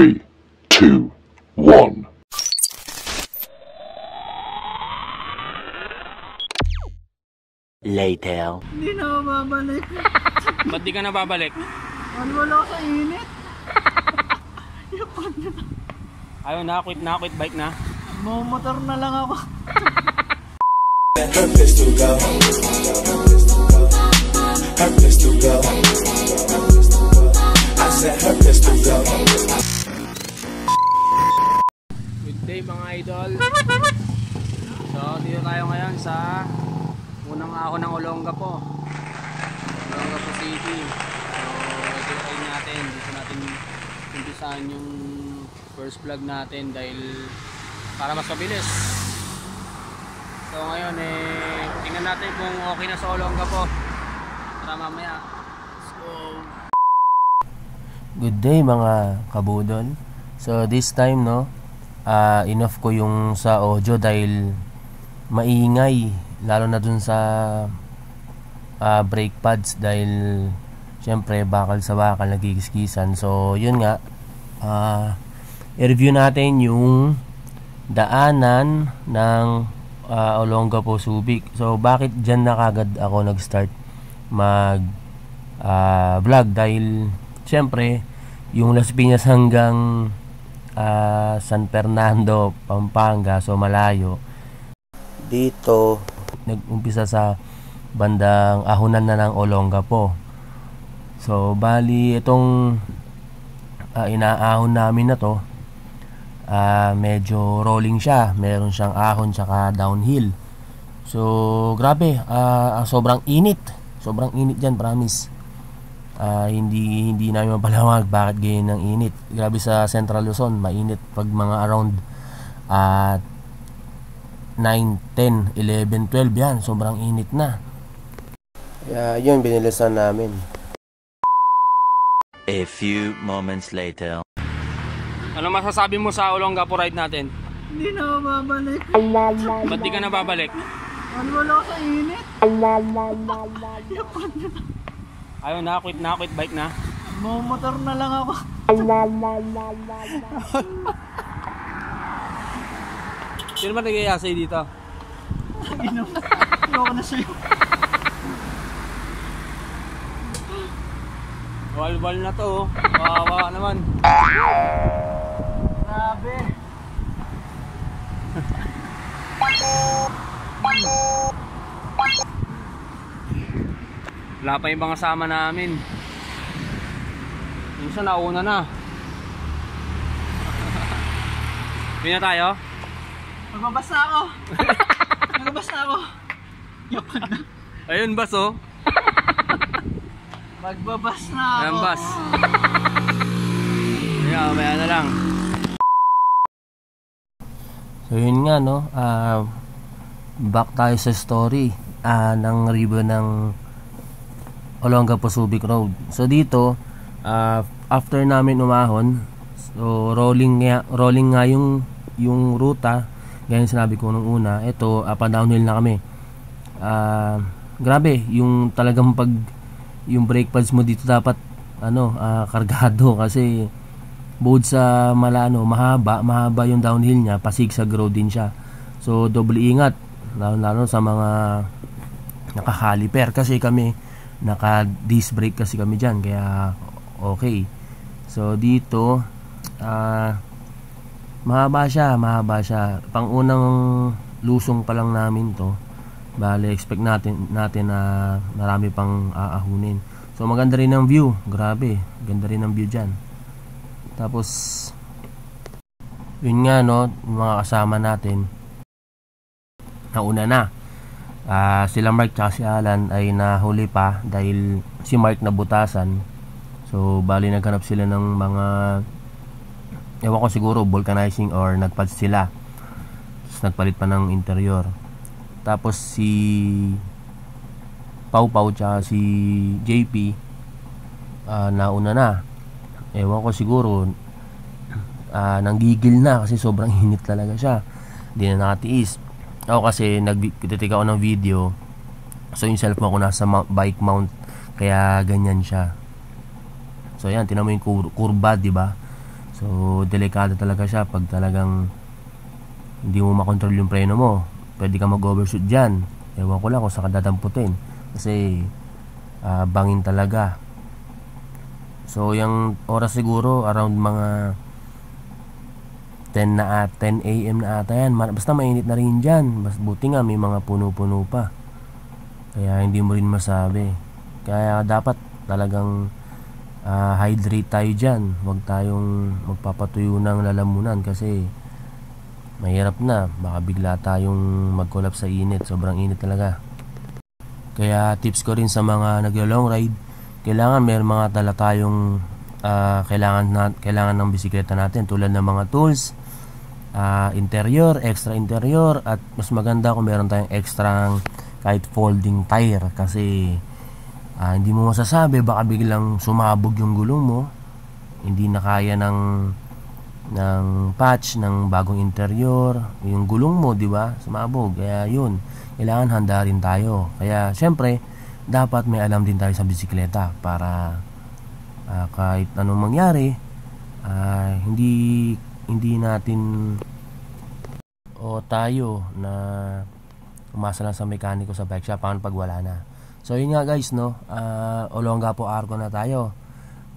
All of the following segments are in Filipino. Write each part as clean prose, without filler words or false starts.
3, 2, 1. Later. Hindi na ako babalik. Ba't di ka na babalik? Wala ka sa init. Ayaw na, quit bike na. Motor na lang ako. Her pistol go. Her pistol go. I said her pistol go. Good day mga idol. So dito tayo ngayon sa unang ahon ng Olongapo City. So ito yung natin. Dito natin umpisahan yung first vlog natin dahil para mas mabilis. So ngayon tingnan natin kung okay na sa Olongapo para mamaya. Let's go. Good day mga kabudol. So this time enough ko yung sa audio dahil maingay lalo na dun sa brake pads dahil syempre bakal sa bakal nagigiskisan. So yun nga, i-review natin yung daanan ng Olongapo Subic. So bakit dyan na kagad ako nag-start mag vlog dahil syempre yung Las Piñas hanggang San Fernando, Pampanga, so malayo. Dito nag-umpisa sa bandang ahonan na ng Olongapo. So bali itong inaahon namin na to, medyo rolling siya, meron siyang ahon tsaka downhill. So grabe, sobrang init dyan, promise. Hindi namin mapalawag bakit ganyan ng init. Grabe sa Central Luzon, mainit pag mga around 9, 10, 11, 12 yan, sobrang init na. Kaya yun, binilisan namin. A few moments later. Ano masasabi mo sa Olongapo ride natin? Hindi na ako babalik. Ba't di ka na babalik? Wala ka sa init. Ayaw na, quit bike na. Motor na lang ako. Sino ba nag-iasay dito? Ayoko na sa'yo. Walwal na to, kawawa naman. Grabe. Wala pa yung mga kasama namin. Minsan nauna na. Pina tayo? Magbabas na ako. Yoko na. Ayun, bus oh. Magbabas na ako. Ayan, bus. Ayan, maya na lang. So yun nga back tayo sa story ng review ng Olongapo Subic Road. So dito after namin umahon, so rolling nga yung ruta, gaya sinabi ko nung una. Ito up and downhill na kami. Grabe yung talagang yung brake pads mo dito dapat kargado kasi bukod sa mahaba yung downhill niya, pasigsag road din siya. So double ingat lalo sa mga naka-caliper kasi kami naka-disc brake kasi kami dyan, kaya okay. So dito mahaba siya. Pang unang lusong pa lang namin to. Bale expect natin na marami pang aahunin. So maganda rin ang view, grabe, ganda rin ang view dyan. Tapos yun nga yung mga kasama natin nauna na. Sila Mark at si Alan ay nahuli pa dahil si Mark nabutasan. So bali naghanap sila ng mga, ewan ko, siguro vulcanizing or nagpads sila. Tapos nagpalit pa ng interior. Tapos si Pau at si JP nauna na. Ewan ko, siguro nanggigil na kasi sobrang init talaga siya, hindi na nakatiis. Ako kasi nagtitika ako ng video, so yung cellphone ko nasa bike mount, kaya ganyan siya. So yan, tinan mo yung kurba, diba? So delikado talaga siya pag talagang hindi mo makontrol yung preno mo. Pwede ka mag-overshoot dyan. Ewan ko lang kung saan ka dadamputin. Kasi bangin talaga. So yung oras siguro around mga 10 AM na ata yan. Basta mainit na rin dyan. Buti nga may mga puno-puno pa. Kaya hindi mo rin masabi. Kaya dapat talagang hydrate tayo dyan. Huwag tayong magpapatuyo ng lalamunan kasi mahirap na. Baka bigla tayong mag-collapse sa init. Sobrang init talaga. Kaya tips ko rin sa mga naglo-long ride, kailangan meron mga tala tayong kailangan ng bisikleta natin tulad ng mga tools, interior, extra interior, at mas maganda kung meron tayong extra kahit folding tire kasi hindi mo masasabi, baka biglang sumabog yung gulong mo, hindi na kaya ng patch ng bagong interior yung gulong mo, di ba? Sumabog. Kaya yun, kailangan handa rin tayo. Kaya syempre dapat may alam din tayo sa bisikleta para kahit anong mangyari, hindi natin o tayo na umasa lang sa mekaniko sa bike shop paano pag wala na. So yun nga guys, no, Olongapo Arco na tayo.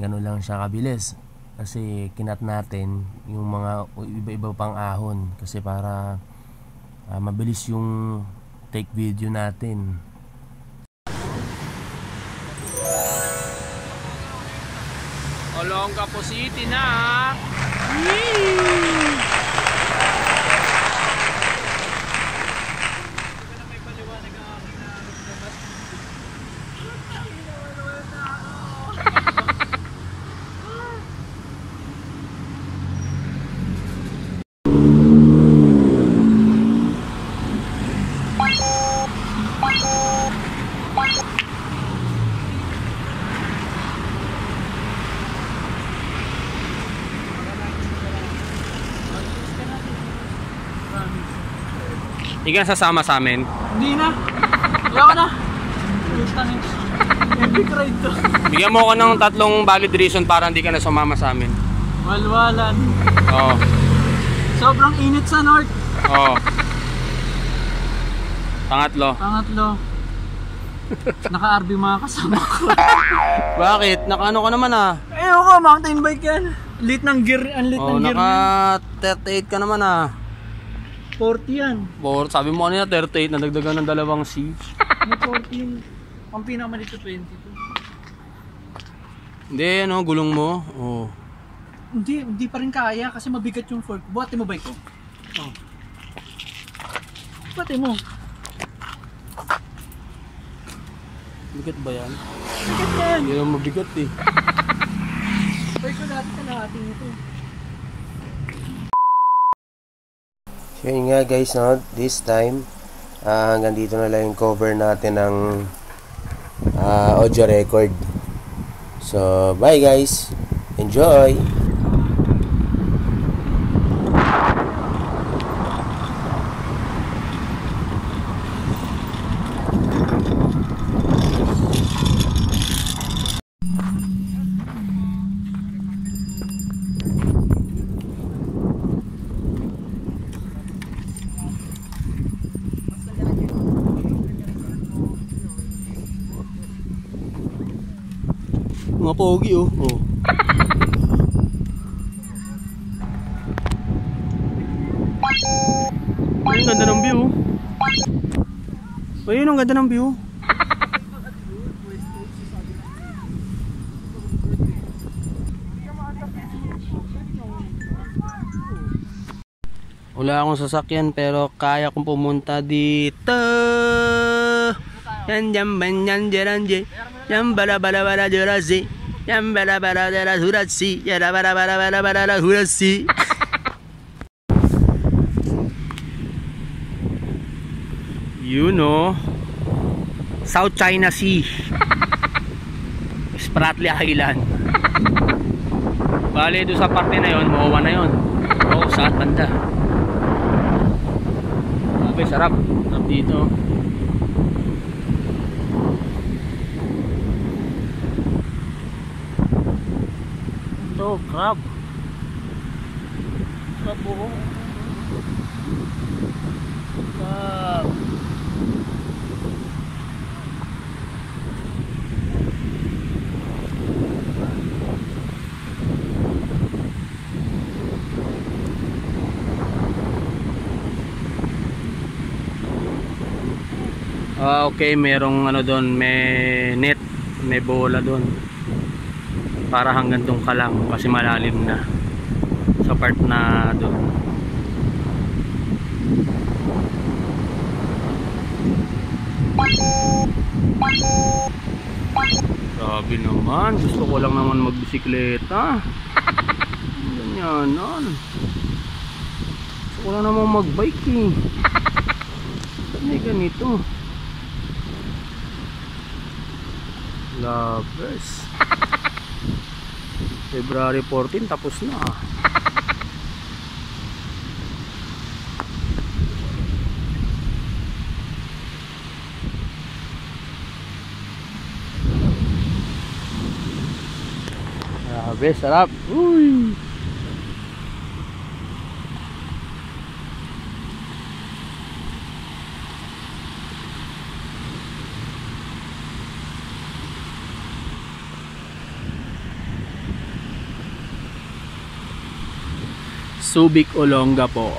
Ganun lang siya kabilis kasi kinat natin yung mga iba-iba pang ahon kasi para mabilis yung take video natin. Olongapo City na. Hindi ka sasama sa amin? Hindi na. Ayaw na. Epic ride to. Bigyan mo ako ng 3 valid reason para hindi ka na sumama sa amin. Walwalan. Oo. Sobrang init sa north. Oo. Pangatlo. Naka-RV mga kasama ko. Bakit? Naka-ano ka naman ah? Ayaw ko, mountain bike yan. Lit ng gear, ang lit ng gear. Naka 38 ka naman ah. 40 yan. Sabi mo kanina 38, nadagdagan ng 2 C. May 14. Ang pinakamalit sa 22. Hindi, ano, gulong mo. Oh. Hindi pa rin kaya kasi mabigat yung fork. Buhatin mo bike ko. Oh. Buhatin mo. Bigat ba yan? Bigat yan. Hindi naman mabigat eh. Bike ko dati kalahating ito. So yun nga guys, no, this time hanggang dito na lang yung cover natin ng audio record. So bye guys, enjoy. Mga pogi oh. Oh. Ayun, ganda ng view. Ayun, ang ganda ng view. Wala akong sasakyan pero kaya kong pumunta dito. Yan yan jeranje. Yan bala bala bala jurasi. Yan bala bala bala jurasi. Yan bala bala bala bala jurasi. You know, South China Sea. Spratly Island. Bale doon sa parte na yon, MOA na yon. Oo, sa banda. Okay, sarap. Sarap dito. Ito, crab. kabuho. Wow. Okay, merong ano doon, may net, may bola doon. Para hanggang doon ka lang kasi malalim na sa part na doon. Sabi naman, gusto ko lang naman magbisikleta. Ganyanan. Gusto ko lang naman magbike eh. May ganito. Lovers. February 14 tapos na. Grabe, sarap. Uy. Subic Olonga po.